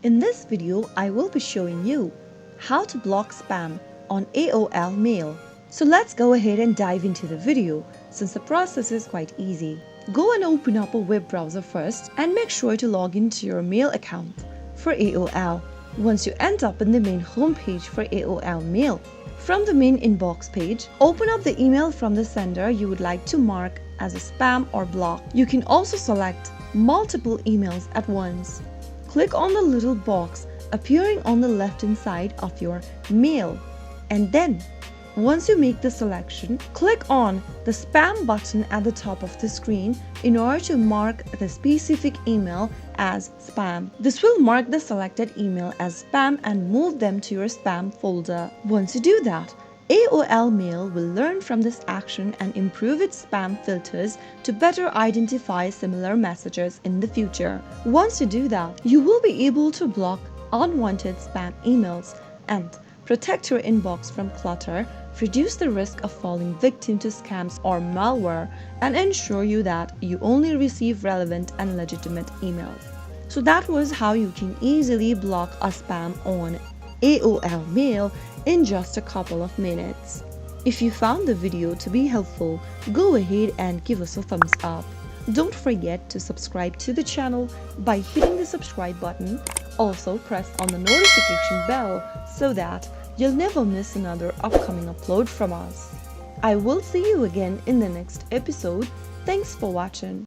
In this video, I will be showing you how to block spam on AOL mail. So let's go ahead and dive into the video since the process is quite easy. Go and open up a web browser first and make sure to log into your mail account for AOL. Once you end up in the main homepage for AOL mail, from the main inbox page, open up the email from the sender you would like to mark as a spam or block. You can also select multiple emails at once. Click on the little box appearing on the left-hand side of your mail, and then once you make the selection, click on the spam button at the top of the screen in order to mark the specific email as spam. This will mark the selected email as spam and move them to your spam folder. Once you do that, AOL Mail will learn from this action and improve its spam filters to better identify similar messages in the future. Once you do that, you will be able to block unwanted spam emails and protect your inbox from clutter, reduce the risk of falling victim to scams or malware, and ensure you that you only receive relevant and legitimate emails. So that was how you can easily block a spam on AOL Mail in just a couple of minutes. If you found the video to be helpful, go ahead and give us a thumbs up. Don't forget to subscribe to the channel by hitting the subscribe button. Also press on the notification bell so that you'll never miss another upcoming upload from us. I will see you again in the next episode. Thanks for watching.